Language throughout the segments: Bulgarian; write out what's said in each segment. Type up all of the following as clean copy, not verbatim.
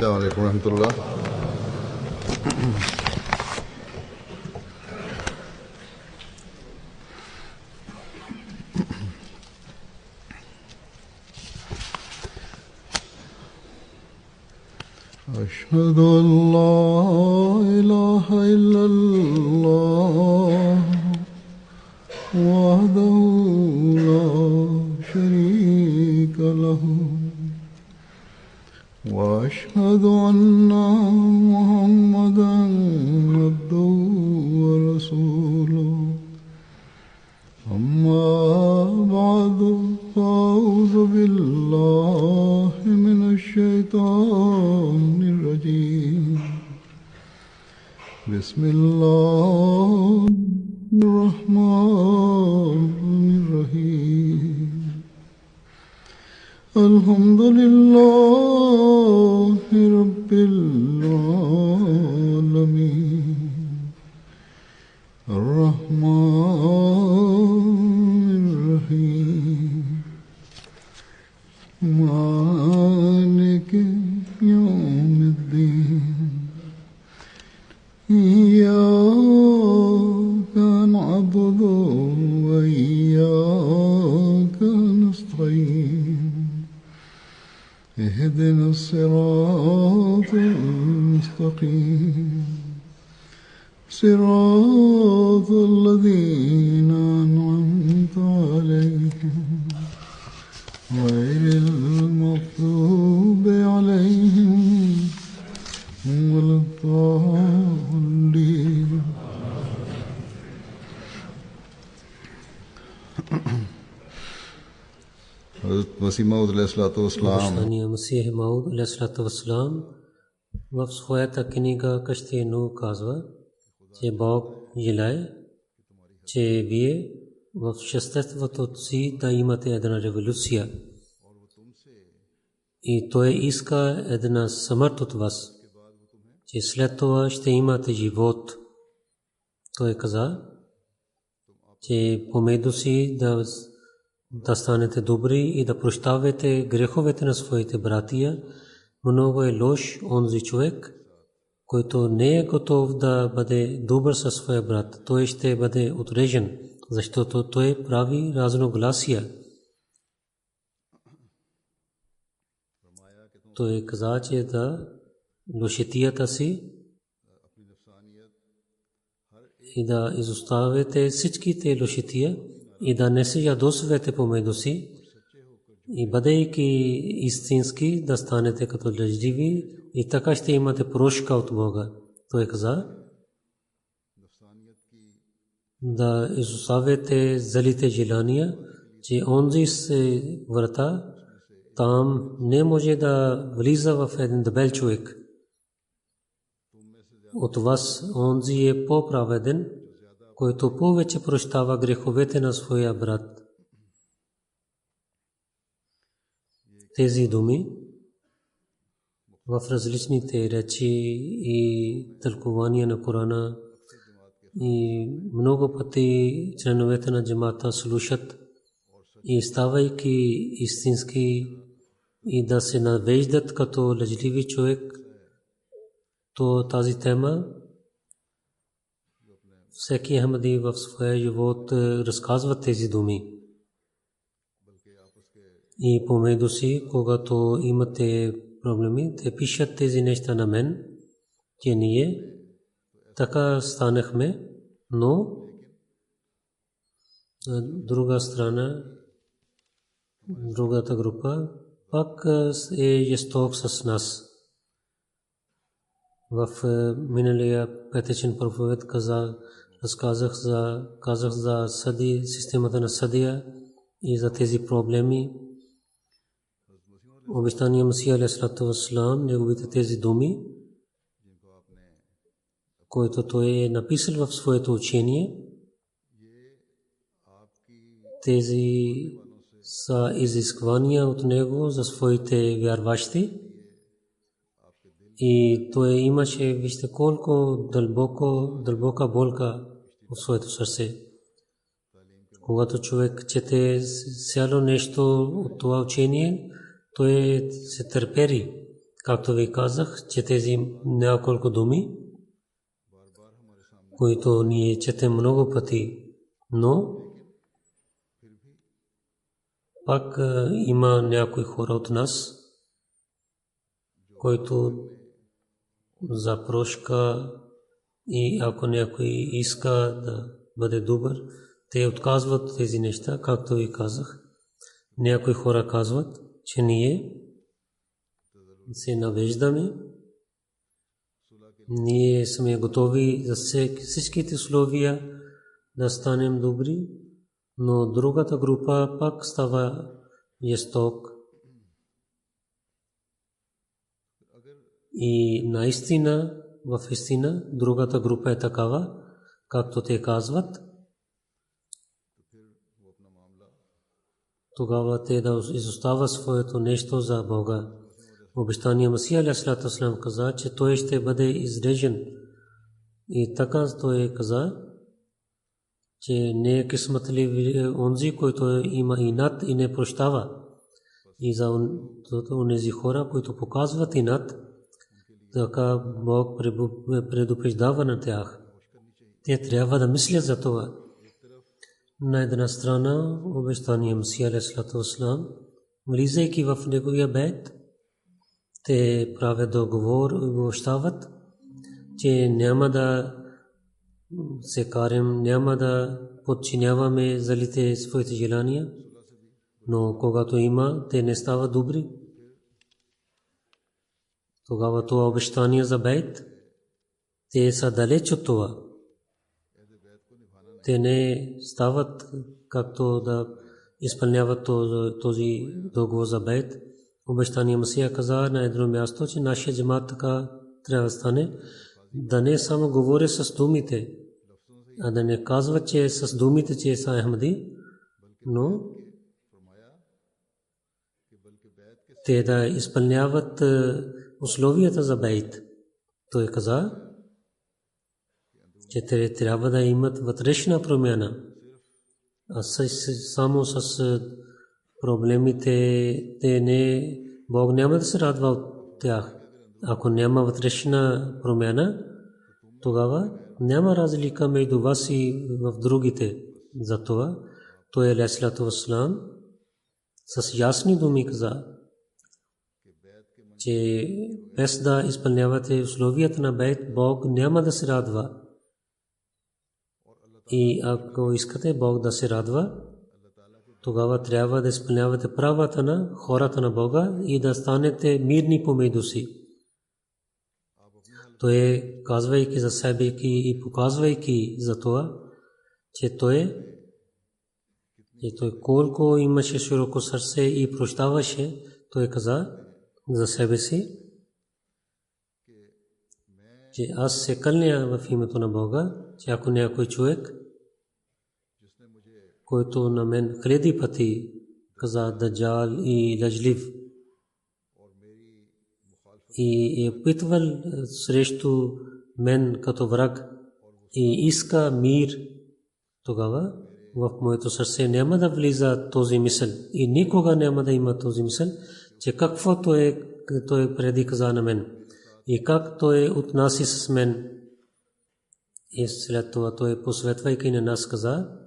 السلام عليكم ورحمة الله. أشهد أن لا إله إلا الله وحده لا شريك له وأشهد أن محمدا عبده ورسوله أما بعد فأعوذ بالله من الشيطان الرجيم بسم الله الرحمن الرحيم الحمد لله رب العالمين الرحمن الرحيم مالك يوم الدين إياك نعبد وإياك نستعين اهدنا الصراط المستقيم صراط الذين أنعمت عليهم غير المغضوب عليهم ولا الضالين. Masih Maud Masih Maud aleyhisselam в своята книга Къщи Нух казва, че Бог желае, че вие в естеството си да имате една революция. И той иска една смърт от вас, че след това ще имате живот. Той каза, че помежду си да станете добри и да прощавате греховете на своите братия. Много е лош онзи човек, който не е готов да бъде добър със своя брат. Той ще бъде отрежен, защото той прави разногласия. Той каза, че да лошитията си и да изоставяте всичките лошития и да не се ядосвате помежду си и бъдейки истински да станете като лъжливи и така ще имате прошка от Бога. Той каза да изоставяте злите желания, че онзи се врата там не може да влиза в един дебел човек. От вас онзи е по-праведен, който повече прощава греховете на своя брат. Тези думи в различните речи и тълкувания на Корана и много пъти членовете на джамата слушат и ставайки истински и да се навеждат като лъжливи човек, то тази тема всеки Ахмади в своя живот разказва тези думи. И помежду си, когато имате проблеми, те пишат тези неща на мен, че ние така станахме, но друга страна, другата група пак е жесток с нас. В миналия петъчен проповед разказах за системата на съдия и за тези проблеми. Обещания Масия алейхиссалам, неговите тези думи, които той е написал в своето учение, тези са изисквания от него за своите вярващи. И той имаше, вижте колко дълбока болка в своето сърце. Когато човек чете цяло нещо от това учение, той се търпери. Както ви казах, че тези няколко думи, които ние четем много пъти, но пак има някои хора от нас, които за прошка и ако някой иска да бъде добър, те отказват тези неща, както ви казах. Някои хора казват, че ние се навеждаме, ние сме готови за всичките условия да станем добри, но другата група пак става жесток. И наистина, в истина, другата група е такава, както те казват. Тогава те да изостава своето нещо за Бога. Обещания Масия алейхиссалату вассалам каза, че той ще бъде изрежен. И така той каза, че не е късметлив онзи, който има инат и не прощава. И за онези хора, които показват инат, така Бог предупреждава на тях. Те трябва да мислят за това. На една страна, обещания Масия алейхиссалату вассалам, влизайки в неговия бейт, те правят договор и обещават, че няма да се карем, няма да подчиняваме залите своите желания, но когато има, те не стават добри. Тогава това обещание за бейт, те са далеч от това. Те не стават както да изпълняват този договор за бейт. Обещание Масия каза на едно място, че нашия джамат така трябва да стане, да не само говори с думите, а да не казва, че с думите, че са Ахмади, но те да изпълняват условията за бейт. Той каза, че те трябва да имат вътрешна промяна, а само с проблемите Бог няма да се радва от тях. Ако няма вътрешна промяна, тогава няма разлика между вас и в другите. Затова той алейхиссалату вассалам с ясни думи каза, че без да изпълнявате условията на бейт, Бог няма да се радва. И ако искате Бог да се радва, тогава трябва да изпълнявате правата на хората на Бога и да станете мирни помежду си. Той казвайки за себе и показвайки за това, че той колко имаше широко сърце и прощаваше, той каза за себе си, че аз се кълня в името на Бога, че ако някой човек, който на мен хиляди пъти каза даджал и лъжлив и е опитвал срещу мен като враг и иска мир, тогава в моето сърце няма да влиза този мисъл и никога няма да има този мисъл, че каквото той преди каза на мен и как той отнаси с мен. И след това той посветвайки на нас каза,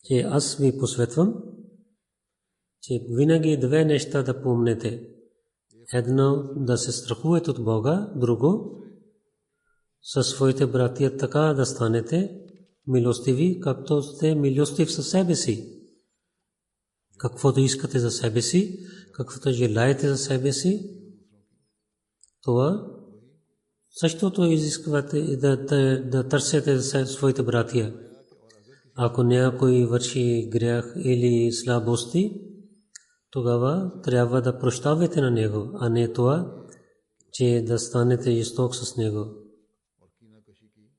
че аз ви посветвам, че винаги две неща да помнете. Едно да се страхувате от Бога, друго със своите братия така да станете милостиви, както сте милостив със себе си. Каквото искате за себе си, каквото желаете за себе си, това същото изисквате да търсите за своите братия. Ако някой върши грях или слабости, тогава трябва да прощавате на него, а не това, че да станете жесток с него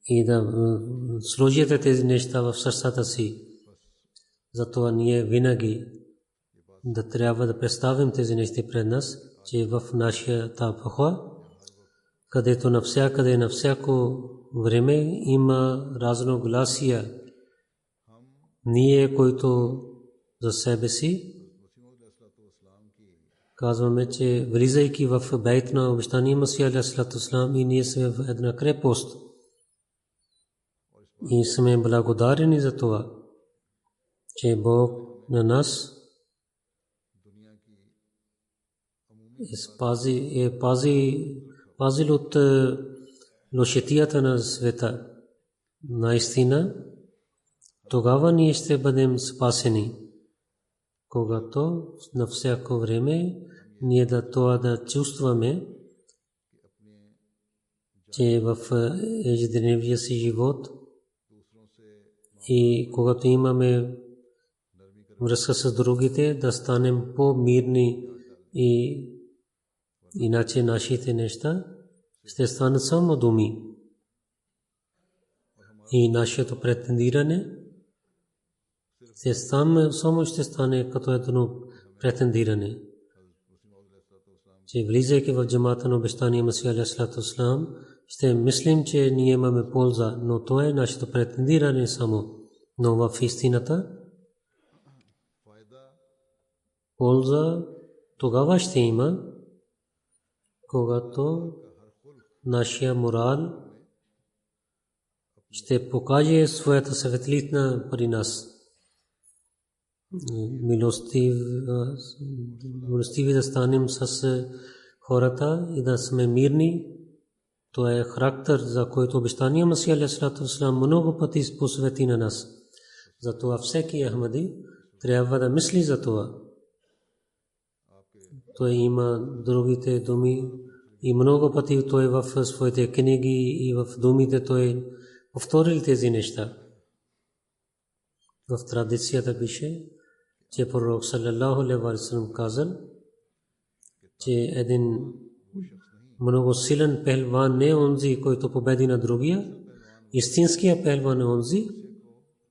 и да сложите тези неща в сърцата си. Затова ние винаги да трябва да представим тези неща пред нас, че в нашия тапаха, където навсякъде, на всяко време има разногласия. Ние, които за себе си казваме, че влизайки в бейт на обещания Масия алейхиссалату вассалам и ние сме в една крепост и сме благодарени за това, че Бог на нас пазил от лошитията на света. Наистина, тогава ние ще бъдем спасени, когато на всяко време ние да чувстваме, че в ежедневния си живот и когато имаме връзка с другите, да станем по-мирни и иначе нашите неща ще станат само думи. И нашето претендиране само ще стане като едно претендиране. Че влизайки в джамата на обещания Масия алейхиссалату вассалам, ще мислим, че ние имаме полза, но то е нашето претендиране само. Но в истината полза тогава ще има, когато нашия морал ще покаже своята светлина при нас. Милостиви да станем с хората и да сме мирни. Това е характер, за който обещания Масия алейхиссалату вассалам много пъти посвети на нас. Затова всеки ахмади трябва да мисли за това. Той има другите думи и много пъти той в своите книги и в думите той повторил тези неща. В традицията пише, че пророк саллаллаху алейхи ва саллям казал, че един много силен пехлван не е онзи, който победи на другия. Истинският пехлван е онзи,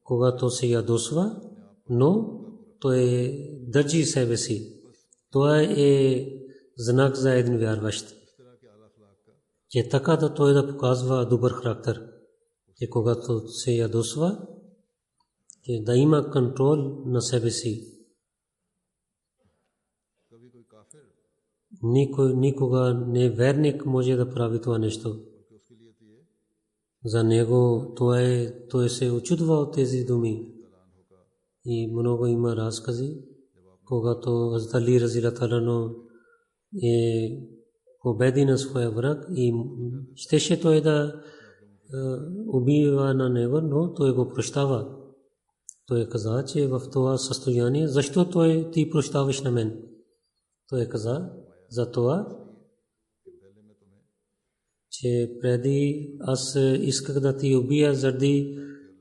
когато се ядосва, но той държи себе си. Това е знак за един вярващ, че така да той да показва добър характер, че когато се ядосва, че да има контрол на себе си. Никога неверник може да прави това нещо. За него той се очудва от тези думи. И много има разкази, когато Хазрат Али разияллаху анху е победи на своя враг и щеше той да убива на него, но той го прощава. Той каза, че в това състояние, защо ти прощаваш на мен? Той каза, за това, че преди аз исках да ти убия заради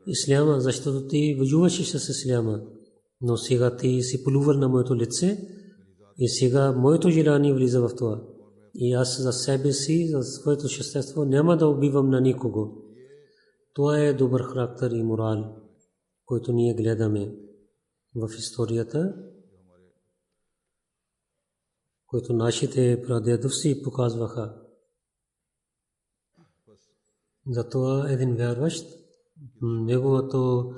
исляма, защото ти воюваш с исляма. Но сега ти си плювал на моето лице и сега моето желание влиза в това. И аз за себе си, за своето същество няма да убивам на никого. Това е добър характер и морал, който ние гледаме в историята, който нашите прадедовци показваха. Затова един вярващ, неговото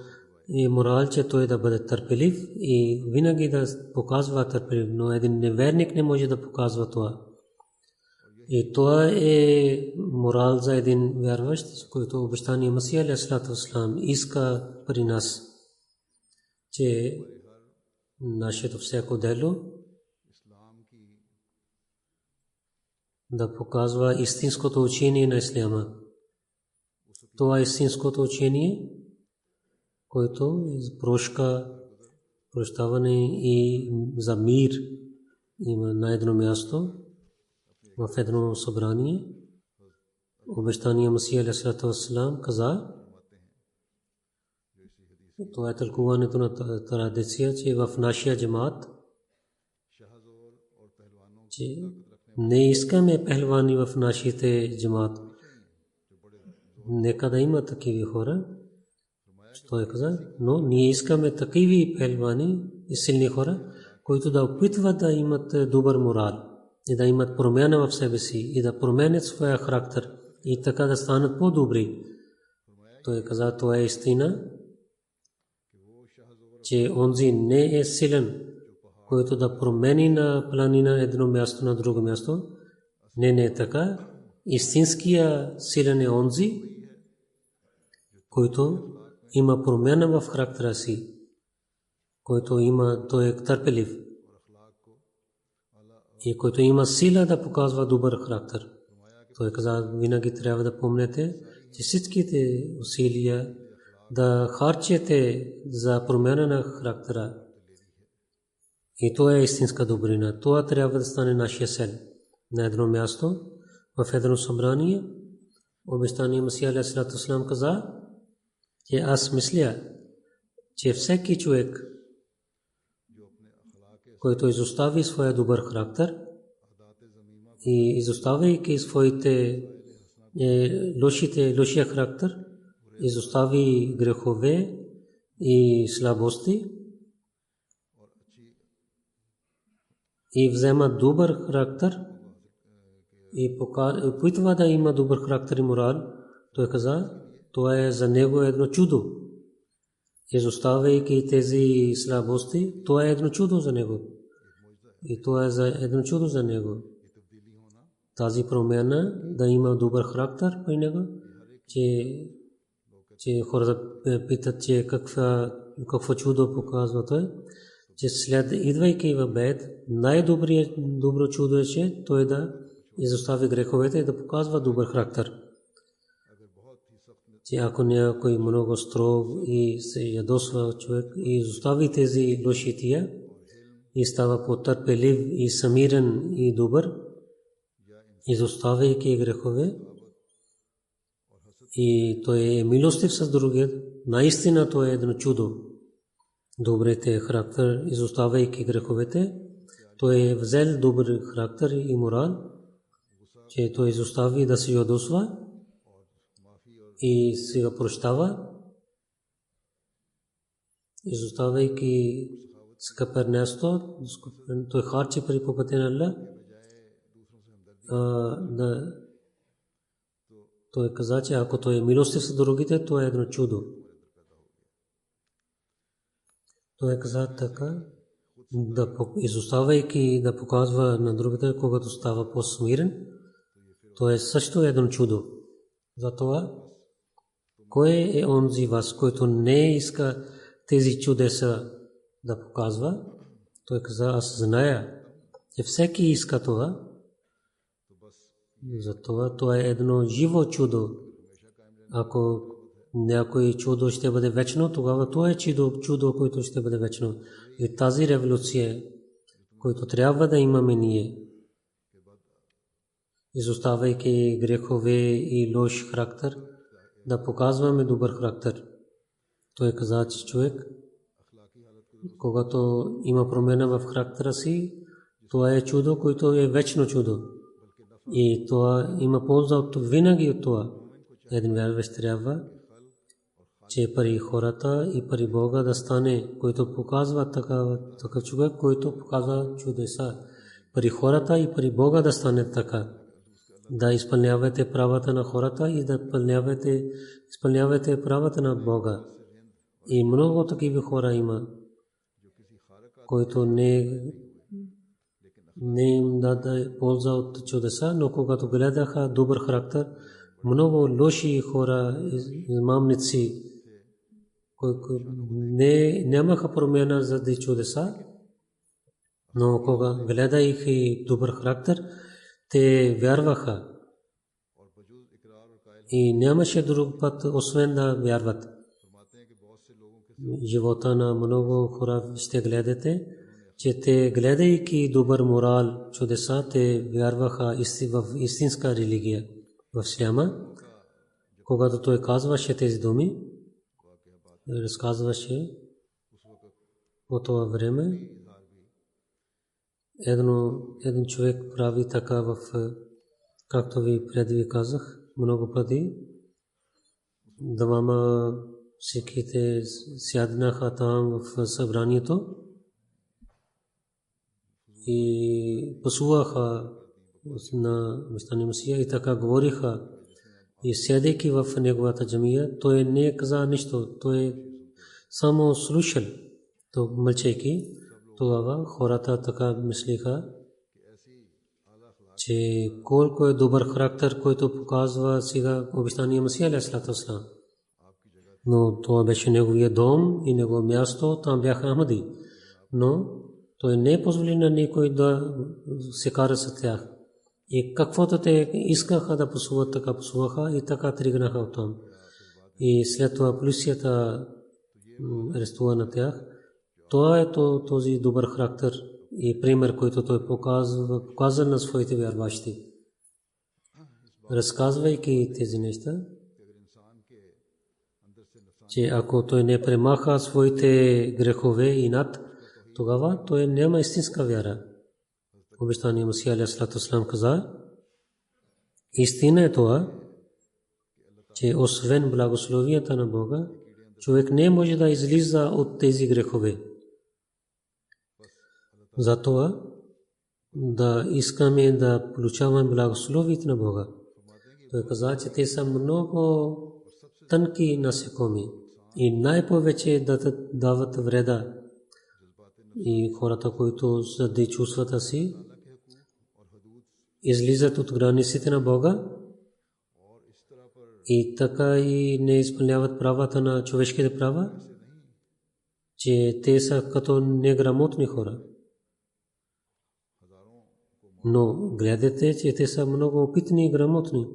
е морал, че той да бъде търпелив и винаги да показва търпелив, но един неверник не може да показва това. И това е морал за един вярващ, който обещания Масия алейхиссалату вассалам иска при нас, че нашето всяко дело да показва истинското учение на исляма. Това е истинското учение, който прошка, прощаване и за мир има на едно място, в едно събрание. Обещания Масия алейхиссалату вассалам каза, това е тълкуването на традиция, че в нашия джамат, че не искаме пехлвани в нашите джамат. Нека да има такива хора, той каза, но ние искаме такива пехлвани и силни хора, които да опитват да имат добър морал и да имат промяна в себе си и да променят своя характер и така да станат по-добри. Той каза, това е истина, че онзи не е силен, който да промени на планина едно място на друго място. Не е така. Истинския силен е онзи, който има промяна в характера си, който има, той е търпелив и който има сила да показва добър характер. Той каза, винаги трябва да помнете, че всичките усилия да харчете за промяна на характера. И това е истинска добрина. Това трябва да стане нашия цел. На едно място, в едно събрание, обещания Масия алейхи салату ва салам каза, че аз мисля, че всеки човек, който изостави своя добър характер и изоставяйки своите лошия характер, изостави грехове и слабости и взема добър характер и опитва да има добър характер и морал, той каза, това е за него едно чудо. Изоставяйки тези слабости, това е едно чудо за него. И това е едно чудо за него. Тази промяна да има добър характер при него, че хората питат, че какво чудо показва той, че след идвайки в бед, най-добро чудо е, че той да изостави греховете и да показва добър характер. Че ако някой много строг и се ядосва човек и изостави тези лошития и става потърпелив и самирен и добър, изоставяйки грехове, и той е милостив с другият, наистина той е едно чудо. Добрите характер, изоставяйки греховете, той е взел добър характер и морал, че той изостави да се ядосва и се го прощава, изоставяйки скъпернесто, той харчи при пътя на Аллах. Той каза, че ако той е милостив с другите, то е едно чудо. Той каза така, да изоставяйки да показва на другите, когато става по-смирен, то е също едно чудо. Затова, кой е онзи вас, който не иска тези чудеса да показва? Той каза, аз зная, че всеки иска това. Затова това е едно живо чудо. Ако някой чудо ще бъде вечно, тогава това е чудо, което ще бъде вечно. И тази революция, която трябва да имаме ние, изоставяйки грехове и лош характер, да показваме добър характер. Той каза, че човек, когато има промяна в характера си, това е чудо, което е вечно чудо. И това има полза от винаги от това. Един вярващ трябва, че пари хората и пари Бога да стане, който показва такъв човек, който показва чудеса. Пари хората и пари Бога да стане така. Да изпълнявате правата на хората и да изпълнявате правата на Бога. И много такива хора има, които не им даде полза от чудеса, но когато гледаха добър характер, много лоши хора, измамници, нямаха промяна за чудеса, но когато гледайки добър характер, те вярваха и нямаше друг път, освен да вярват. Живота на много хора ще гледате, че те, гледайки добър морал, чудеса, те вярваха в истинска религия. В Исляма, когато той казваше тези думи, разказваше по това време, един човек прави така, както ви преди казах, много пъти, двама сикхите сяднаха там в събранието и пъсуваха на Мустани Масия и така говориха. И седейки в неговата джамия, той не каза нищо, той само слушал, то мълчейки, Тогава хората така мислиха, че колко е добър характер, който показва сега обещания Масия алейхиссалату вассалам. Но това беше неговия дом и негово място, там бяха Ахмади. Но той не позволи на никой да се кара с тях. И каквото те искаха да пасуват, така пасуваха и така тръгнаха оттам. И след това полицията арестува на тях. Това е този добър характер и пример, който той показва на своите вярващи. Разказвайки тези неща, че ако той не премаха своите грехове и над, тогава той няма истинска вяра. Обещания Масия алейхиссалату вассалам каза, истина е това, че освен благословията на Бога, човек не може да излиза от тези грехове. Затова да искаме да получаваме благословите на Бога. Той каза, че те са много тънки насекоми и най-повече дават вреда. И хората, които заради чувствата си излизат от границите на Бога и така и не изпълняват правата на човешките права, че те са като неграмотни хора. Но гледате, че те са много опитни и грамотни.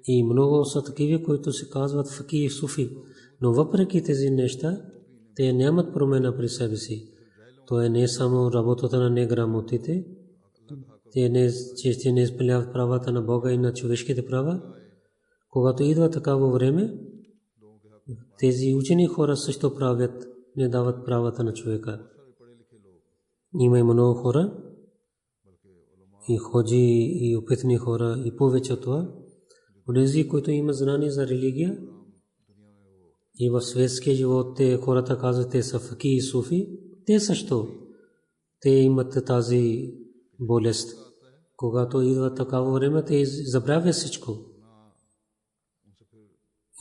И много са такива, които се казват факи и суфи. Но въпреки тези неща, те нямат промена при себе си. То е не само работата на неграмотите, те не изпълняват правата на Бога и на човешките права. Когато идва такава време, тези учени хора също правят, не дават правата на човека. Има и много хора, и ходжи, и опитни хора, и повече от това. Онези, които имат знание за религия, и в светския живот хората казват, те са факи и суфи, те също. Те имат тази болест. Когато идва такава време, те забравят всичко.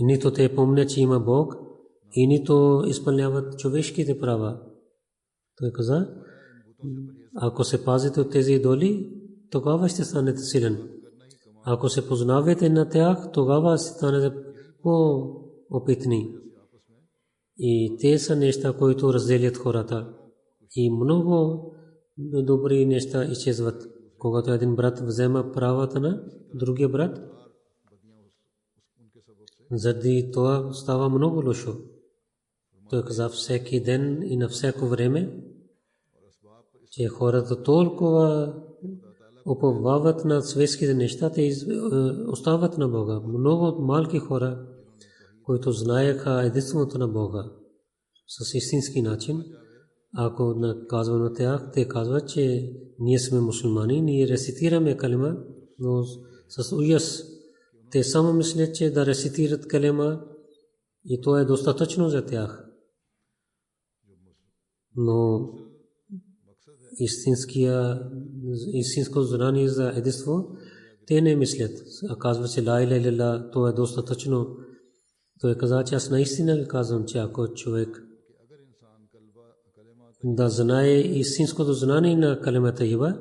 И нито те помнят, че има Бог, и нито изпълняват човешките права. Той каза, ако се пазите от тези идоли, тогава ще станете силен. Ако се познавате на тях, тогава ще станете по-опитни. И те са неща, които разделят хората. И много добри неща изчезват. Когато един брат взема правата на другия брат, заради това става много лошо. Той каза всеки ден и на всяко време, че хората толкова уповават на светските неща, те остават на Бога. Много малки хора, които знаеха единството на Бога с истински начин, ако казваме на тях, те казват, че ние сме мусулмани, ние рецитираме калима, но с ужас. Те само мислят, че да рецитират калима и това е достатъчно за тях. Но истинско знание за единство, те не мислят. Казва, че ла иляха илlallah, това е достатъчно. Той каза, че аз наистина ви казвам, че ако човек да знае истинското знание на калима тайиба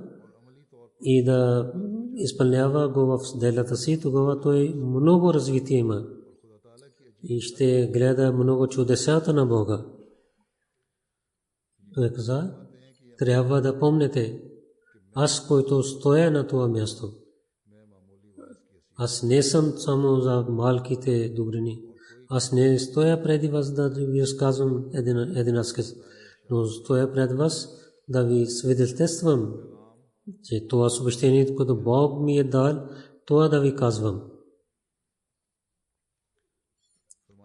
и да изпълнява го в делата си, тогава той много развитие има и ще гледа много чудесата на Бога. Той каза, трябва да помните, аз, който стоя на това място, аз не съм само за малките добрини. Аз не стоя преди вас да ви разказвам един разказ, но стоя пред вас да ви свидетелствам, че това съобщение, което Бог ми е дал, това да ви казвам.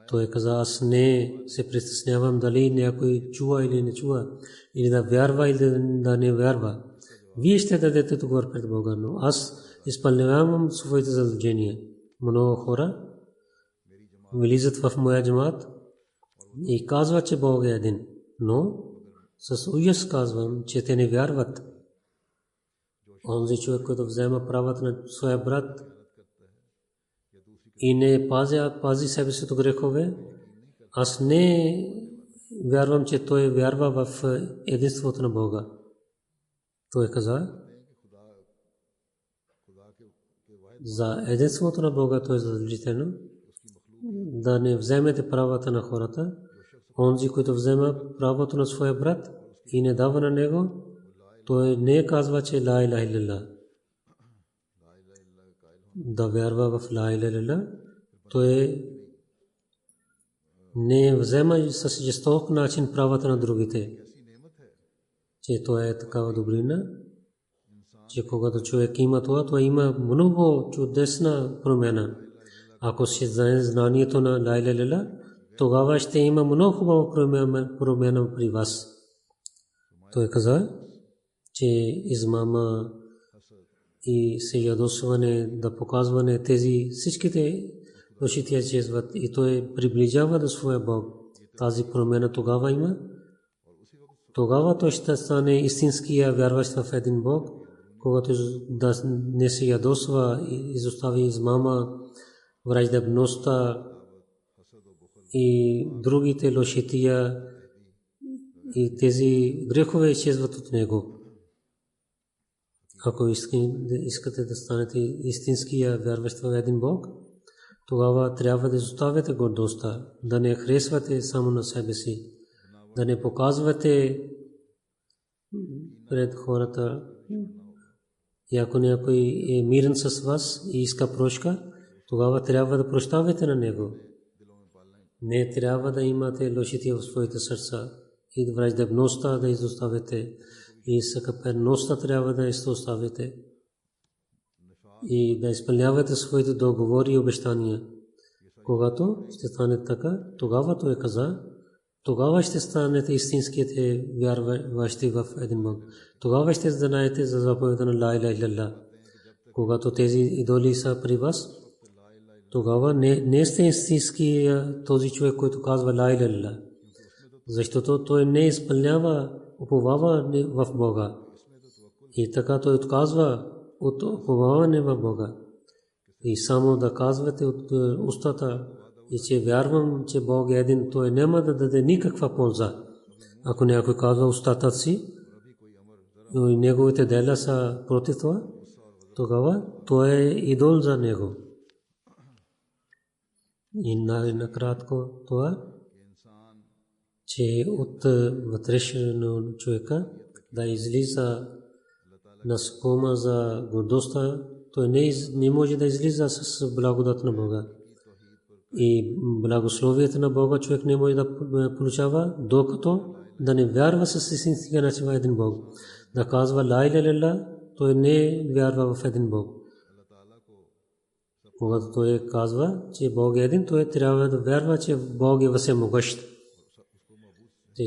Той каза, аз не се притеснявам дали някой чува или не чува, или да вярва или да не вярва. Вие ще дадете отговор пред Бога, но аз изпълнявам своите задължения. Много хора влизат в моя джамат и казват, че Бог е един, но с ужас казвам, че те не вярват. Онзи човек, който взема правата на своя брат и не пази себе си от грехове, аз не вярвам, че той вярва в единството на Бога. Той каза, за единството на Бога той е задължително да не вземете правата на хората. Онзи, който взема правото на своя брат и не дава на него, той не казва, че ла илаха илlallah. Да вярва в ла илаха илlallah, той не взема с жесток начин правата на другите. Че това е такава добрина, че когато човек има това, то има много чудесна промяна. Ако си знанието на ла илаха илlallah, тогава ще има много хубава промяна при вас. Той каза, че измама и се ядосване, да показване тези всичките лошите изчезват и той приближава до своя Бог. Тази промяна тогава има. Тогава той ще стане истинския вярващ в един Бог, когато да не се ядосва и изостави измама, враждебността и другите лошития и тези грехове изчезват от него. Ако искате да станете истинския вярващ в един Бог, тогава трябва да изоставяте гордостта, да не харесвате само на себе си, да не показвате пред хората. И ако някой е мирен с вас и иска прошка, тогава трябва да прощавате на него. Не трябва да имате лошите в своите сърца и враждебността да изоставите и съкъперността трябва да изоставите и да изпълнявате своите договори и обещания. Когато ще стане така, тогава той каза, тогава ще станете истинските вярващи в един Бог. Тогава ще знаете за заповеда на ла илаха илlallah. Когато тези идоли са при вас, тогава не сте истински този човек, който казва ла илаха илlallah. Защото той не изпълнява уповава в Бога. И така той отказва от уповаване в Бога. И само да казвате от устата, и че вярвам, че Бог е един, той няма да даде никаква полза. Ако някой казва устата си, и неговите дела са против това, тогава той е идол за него. И накратко това, че от вътрешно човека да излиза на спома за гордостта, той не може да излиза с благодат на Бога. И благословието на Бога човек не може да получава, докато да не вярва с истинския начин в един Бог. Да казва ла илаха илlallah, той не вярва в един Бог. Когато той казва, че Бог е един, той трябва да вярва, че Бог е всемогъщ.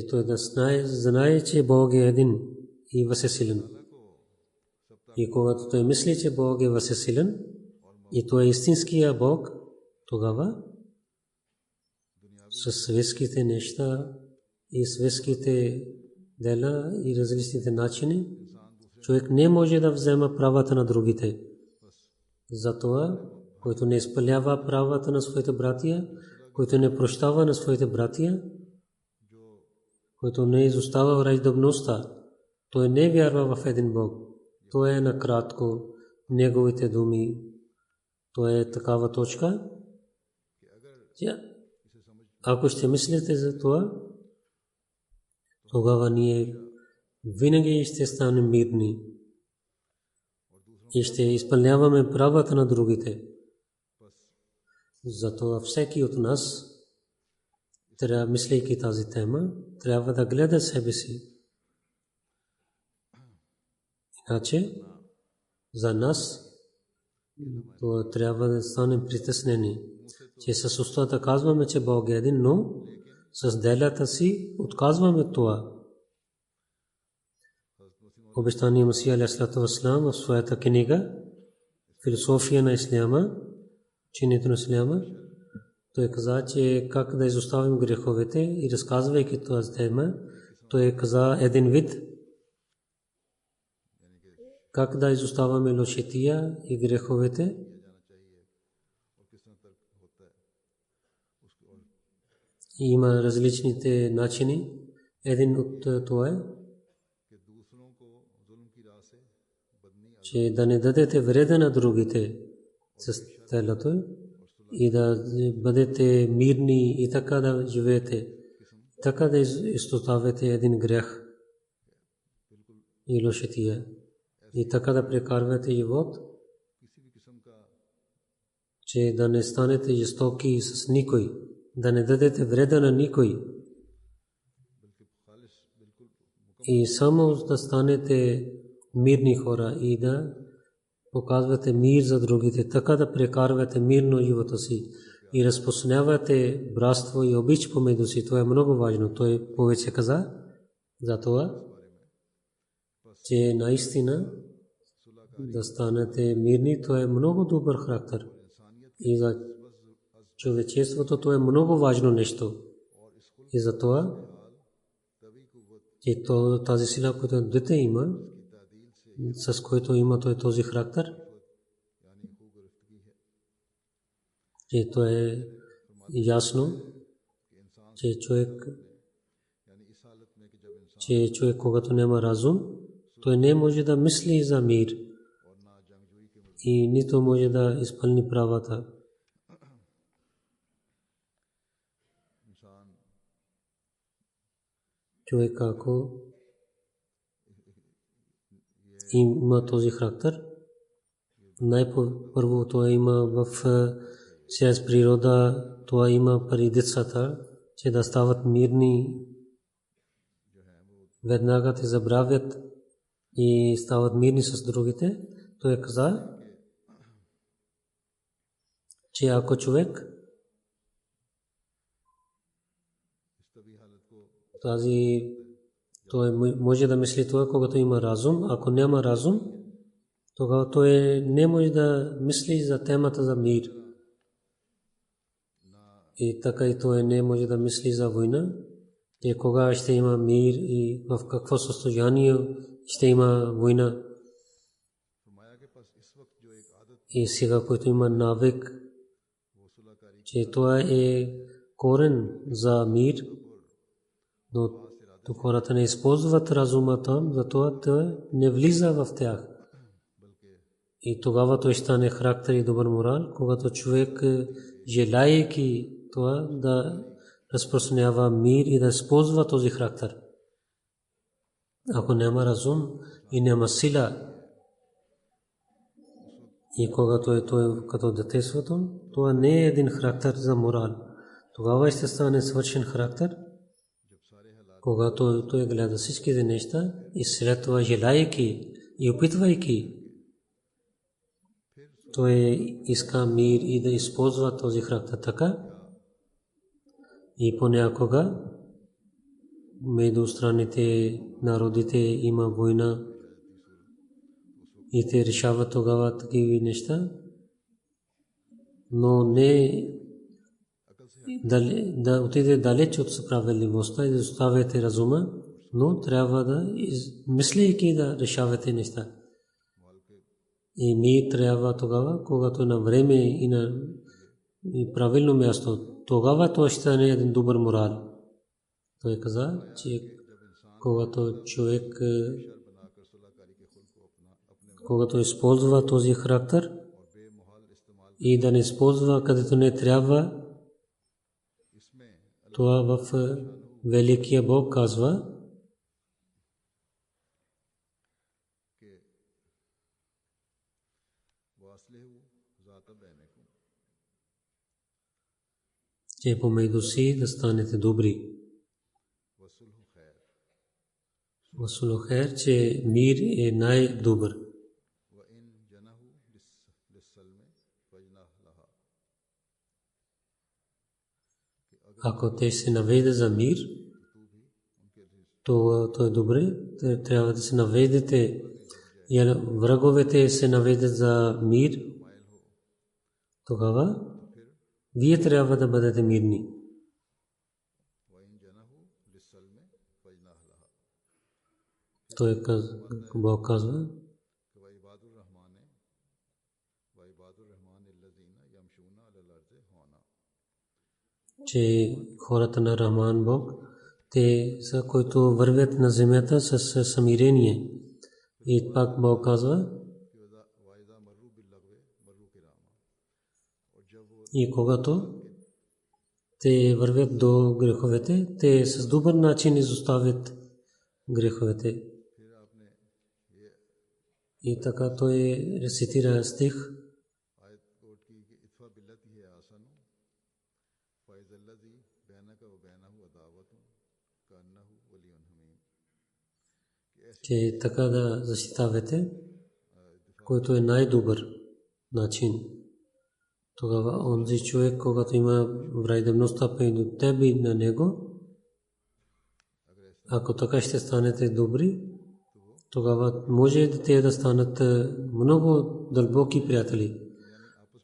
Той да знае, че Бог е един и всесилен. И когато той мисли, че Бог е всесилен и той е истинския Бог, тогава с светските неща и светските дела и различните начини, човек не може да взема правата на другите. Затова, който не изпълнява правата на своите братия, който не прощава на своите братия, който не изостава враждебността, той не вярва в един Бог. Това е накратко неговите думи. Това е такава точка. Ако ще мислите за това, тогава ние винаги ще станем мирни и ще изпълняваме правата на другите. Затова всеки от нас, мислейки тази тема, трябва да гледа себе си. Иначе за нас то трябва да станем притеснени, че с устата казваме, че Бог е един, но с делата си отказваме това. Обещания Масия алейхиссалату вассалам в своята книга Философия на Исляма, учението на Исляма, той каза, че как да изоставим греховете и разказвайки тази тема, той каза един вид, как да изоставяме лошития и греховете Има различните начини. Един от това е, че да не дадете вреда на другите с телото и да бъдете мирни и така да живеете, така да изоставяте един грях и лошития и така да прекарвате живот, че да не станете жестоки с никой, да не дадете вреда на никой и само да станете мирни хора и да показвате мир за другите, така да прекарвате мирно живота си и разпространявате братство и обич помежду си. Това е много важно. Той повече каза за това, че наистина да станете мирни, това е много добър характер. И за човечеството това е много важно нещо. И за това, че тази сила, която дете има, с който има този характер, че то е ясно, че човек, когато няма разум, той не може да мисли за мир и нито може да изпълни правата. Човек, ако има този характер, най-първо това има в чрез природа, това има при децата, че да стават мирни, веднага те забравят и стават мирни с другите. Той каза, че ако човек той може да мисли това, когато има разум. Ако няма разум, тогава той не може да мисли за темата за мир. И така и той не може да мисли за война. И кога ще има мир и в какво състояние ще има война. И сега, който има навик, че това е корен за мир, но хората не използват разума там, затова той не влиза в тях. И тогава той стане характер и добър морал, когато човек желаейки това да разпространява мир и да използва този характер. Ако няма разум и няма сила, и когато той като детеството, това не е един характер за морал. Тогава ще стане свършен характер, когато той гледа всичките неща и след това желаейки и опитвайки, той иска мир и да използва този характер така. И понякога между страните народите има война и те решават тогава такива неща, но не да отиде далеч от справедливостта и да оставяте разума, но трябва да мислейки да решавате неща. И ми трябва тогава, когато на време и на правилно място, тогава това ще стане един добър морал. Той каза, че когато човек когато използва този характер и да не използва където не трябва, това в Великия Бог казва, че помежду си да станете добри. Васулу хайр, че мир е най-добър. Ако те се наведат за мир, то е добре. Трябва да се наведете. И враговете се наведат за мир, тогава вие трябва да бъдете мирни. Той Бог казва, че хората на Рахман Бог, те са, които вървят на земята с смирение. И пак Бог казва, и когато те вървят до греховете, те с добър начин изоставят греховете. И така той рецитира стих. Че така да защитавате, който е най-добър начин. Тогава онзи човек, когато има враждебността между теб и на него, ако така ще станете добри, тогава може да те да станат много дълбоки приятели.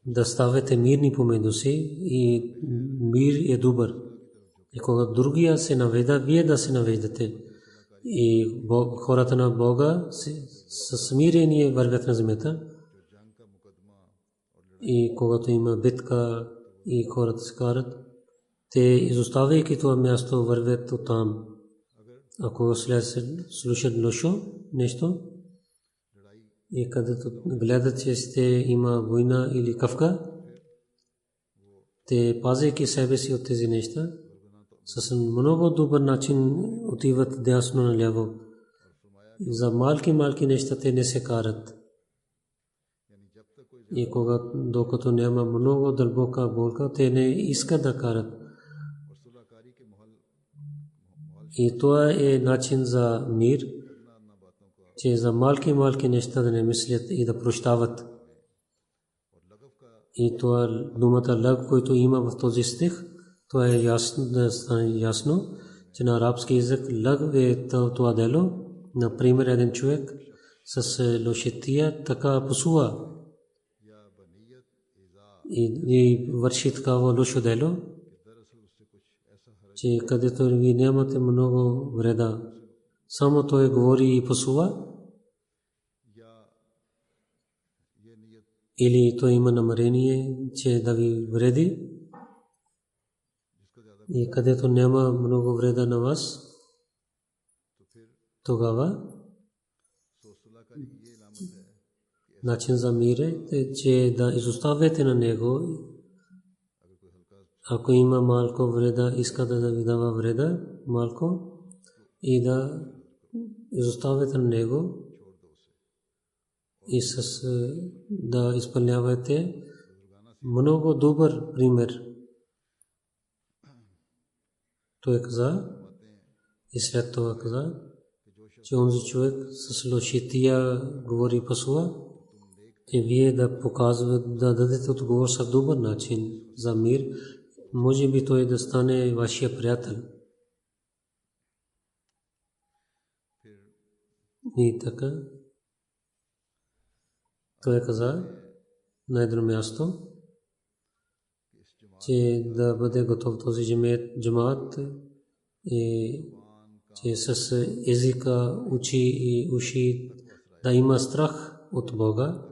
Да ставате мирни помежду си и мир е добър. И когато другия се навежда, вие да се навеждате. И хората на Бога със смирение вървят на земята. И когато има битка и хората се карат, те изоставяйки това място вървят оттам. Ако слушат лошо нещо и където гледат, че сте има война или кавка, те пазейки себе си от тези неща, с много добър начин отиват дясно наляво. За малки неща те не се карат. И докато няма много дълбока болка, те не искат да карат. И това е начин за мир, че за малки неща да не мислят и да прощават. И това думата лъг, който има в този стих, това е ясно, да стане ясно, че на арабски език лъг е това дело. Например, един човек с лошития така пасува и върши такава лошо дело, че където ви нямате много вреда. Само той говори и пасува, или той има намерение, че да ви вреди, и където няма много вреда на вас, тогава начин за мир е, че да изоставяте на него. Ако има малко вреда, иска да ви дава вреда малко и да изоставяте на него и да изпълнявате много добър пример. Той каза и след това каза, че онзи човек с лошития говори пасува, че вие да показвате, да дадете отговор с добър начин за мир, може би той да стане вашия приятел. И така, той каза на едно място, че да бъде готов този джамаат, че с езика учи и уши да има страх от Бога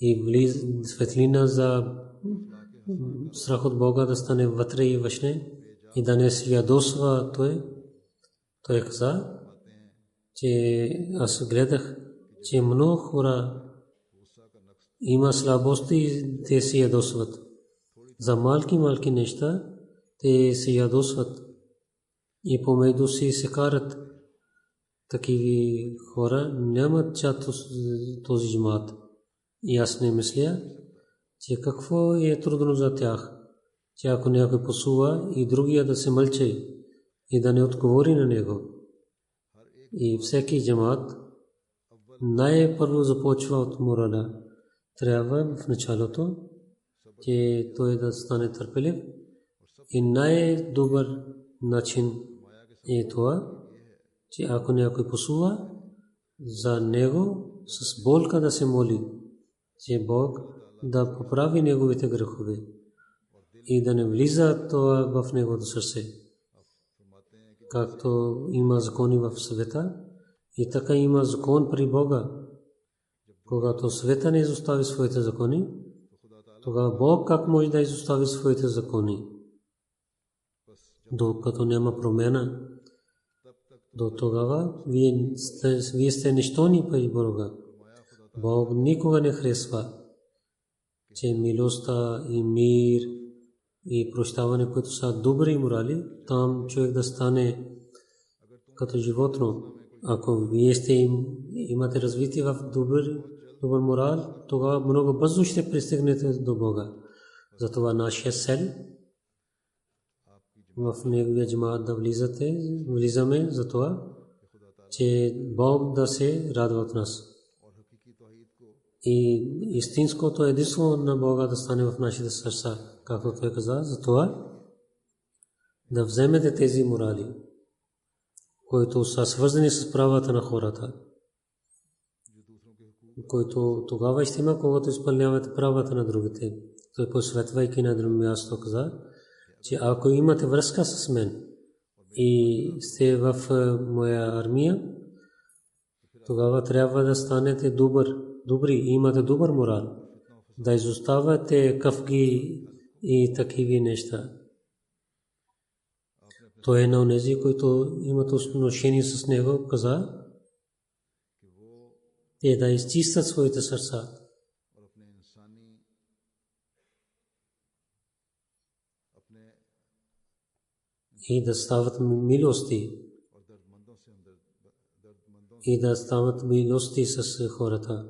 и светлина за страх от Бога да стане вътре и външне и да не се ядосва той. Той каза, че аз гледах, че много хора има слабости и те се ядосват. За малки неща те се ядосват и помежду си се карат. Такива хора нямат чат този джамаат. И аз не мисля, че какво е трудно за тях, че ако някой пасува и другия да се мълчи и да не отговори на него. И всеки джамаат най-първо започва от морала. Трябва в началото, че той да стане търпелив и най-добър начин е това, че ако някой пасува, за него с болка да се моли, че Бог да поправи неговите грехове и да не влиза това в неговото сърце. Както има закони в света, и така има закон при Бога. Когато света не изостави своите закони, тогава Бог как може да изостави своите закони? докато няма промяна, до тогава вие сте нищожни при Бога. Бог никога не харесва, че милостта и мир и прощаване, които са добри морали, там човек да стане като животно. Ако вие имате развитие в добър морал, тогава много бързо ще пристигнете до Бога. Затова нашия цел в неговия джамаат да влизаме за това, че Бог да се радва от нас. И истинското единство на Бога да стане в нашите сърца, както той каза, за това да вземете тези морали, които са свързани с правата на хората, които тогава ще има, когато изпълнявате правата на другите. Той посветвайки на друго място каза, че ако имате връзка с мен и сте в моя армия, тогава трябва да станете добри и имате добър морал, да изоставяте кафги и такива неща. Той е на онези, които имат отношение с него, каза, те да изчистят своите сърца. И да стават милости. И да стават милости с хората.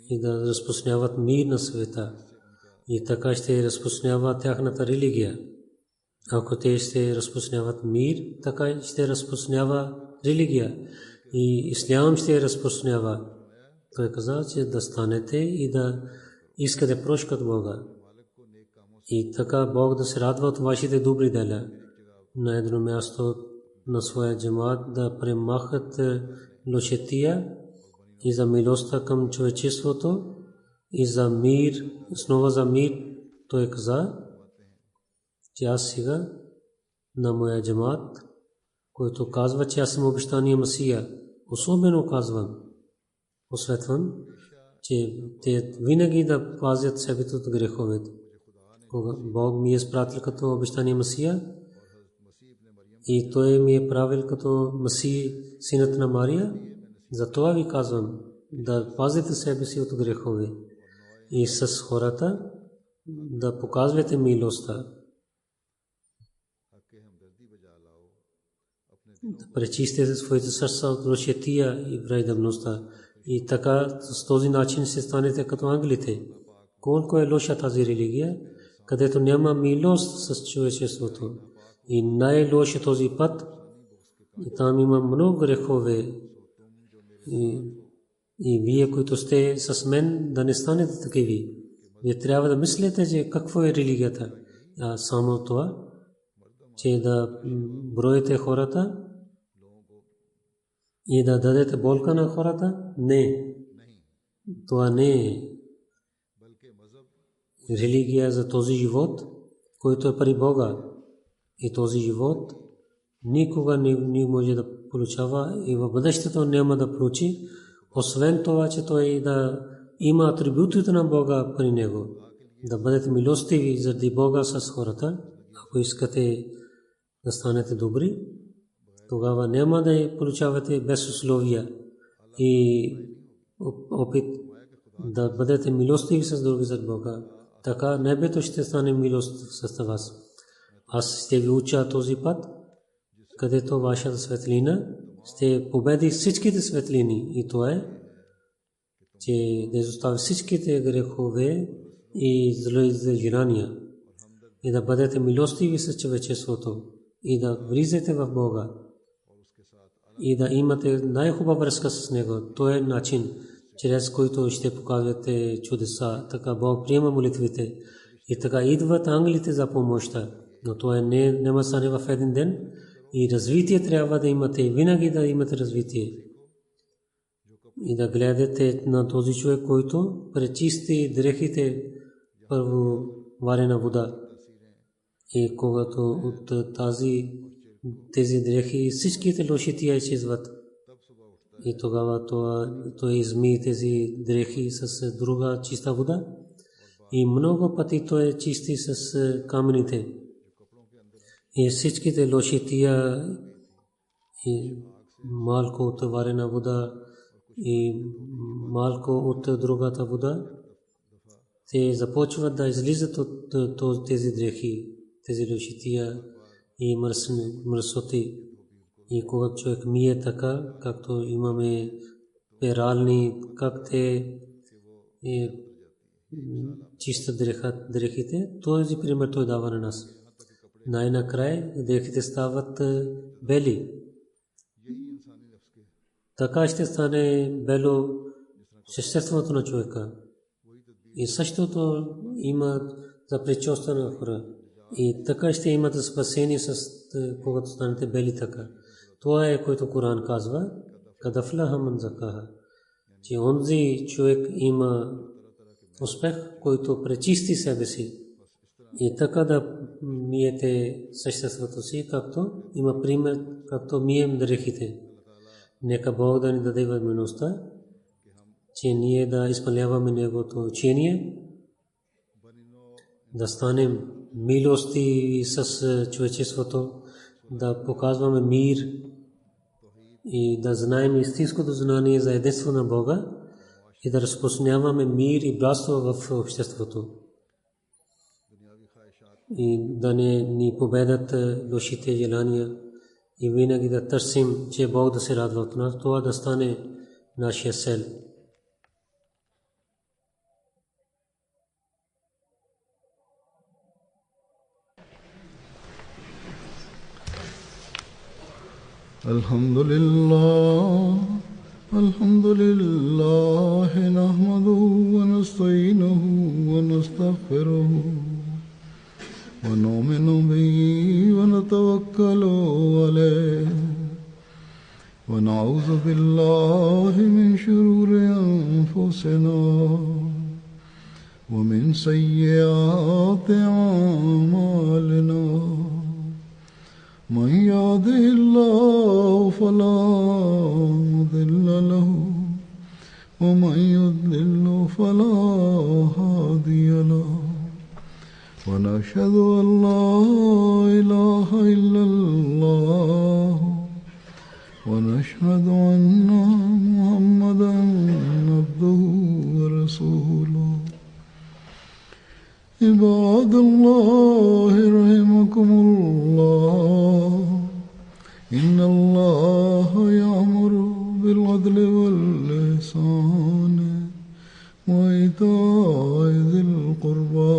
И да разпространяват мир на света. И така ще разпространява тяхната религия. Ако те ще разпространяват мир, така ще разпространява религия. И ислям ще разпространява. Той каза, че да станете и да искате прошка от Бога. И така Бог да се радва от вашите добри дела. На едно място на своя джамаат да премахат лошетия и за милостта към човечеството и за мир, основа за мир. Той каза, че аз сега на моя джамаат, който казва, че аз съм обещания Масия, особено казвам, посветвам, че те винаги да пазят себе от греховете. Бог ми е спратил като обещания Масия и той ми е правил като Масия, синът на Мария. Затова ви казвам, да пазите себе си от грехове и с хората да показвате милостта. Да пречистите своите сърца от лошетия и враждебността. И така с този начин се станете като ангелите. Колко е лоша тази религия, където няма милост с човечеството. И най-лош е този път. И там има много грехове. И вие, които сте с мен, да не станете такиви. Вие трябва да мислите, че какво е религията. Само това, че да броите хората и да дадете болка на хората. Не. Това не е религия за този живот, който е при Бога. И този живот никога не може да получава и в бъдещето няма да получи, освен това, че той да има атрибутите на Бога при него. Да бъдете милостиви заради Бога с хората. Ако искате да станете добри, тогава няма да я получавате без условия и опит да бъдете милостиви с други за Бога. Така небето ще стане милост с вас. Аз ще ви уча този път, където вашата светлина ще победи всичките светлини. И това е, че да изостави всичките грехове и злоизжирания и да бъдете милостиви с човечеството и да влизате в Бога и да имате най-хубава връзка с Него. Това е начин, чрез който ще показвате чудеса. Така Бог приема молитвите и така идват ангелите за помощта. Но това няма стане в един ден. И развитие трябва да имате, винаги да имате развитие. И да гледате на този човек, който пречисти дрехите първо варена вода. И когато от тези дрехи всичките лошития изчезват. И тогава той изми тези дрехи с друга чиста вода. И много пъти той чисти с камъните. И всичките лоши тия и малко от варена вода и малко от другата вода, те започват да излизат от тези дрехи, тези лоши тия и мърсоти. И когато човек мие така, както имаме перални, как те чиста дрехите, този пример той дава на нас. Най-накрая дрехите стават бели. Така ще стане бело съществото на човека. И същото има за причоста на хора. И така ще имате спасение, когато станете бели така. Това е, което Коран казва. Кадафлаха ман закаха. Че онзи човек има успех, който пречисти себе си. И така да миете съществото си, както има пример, както мием дрехите. Нека Бог да ни даде възможността, че ние да изпълняваме Неговото учение, да станем милости с човечеството, да показваме мир и да знаем истинското знание за единство на Бога и да разпространяваме мир и братство в обществото. И да не ни победат лошите желания и винаги да търсим, че Бог да се радва от нас, това да стане нашия цел. Alhamdulillah, nahmaduhu wa nasta'inuhu wa nastaghfiruhu wa nu'minu bihi wa natawakkalu alayhi wa na'udhu billahi min shururi anfusina wa min sayyiati a'malina. من يهده الله فلا مضل له ومن يضلل فلا هادي له ونشهد أن لا إله إلا الله ونشهد أن محمدا عبده ورسوله. عباد الله رحمكم الله إن الله يأمر بالعدل والإحسان وإيتاء ذي القربى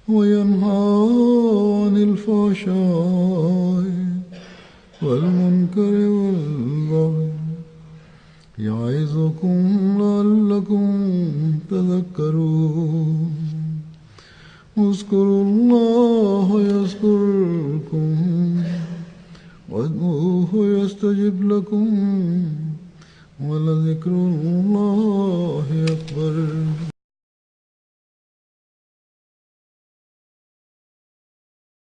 وينهى عن الفحشاء والمنكر والبغي يعظكم لعلكم تذكرون. اذكروا الله يذكركم وادعوه يستجب لكم ولذكر الله أكبر.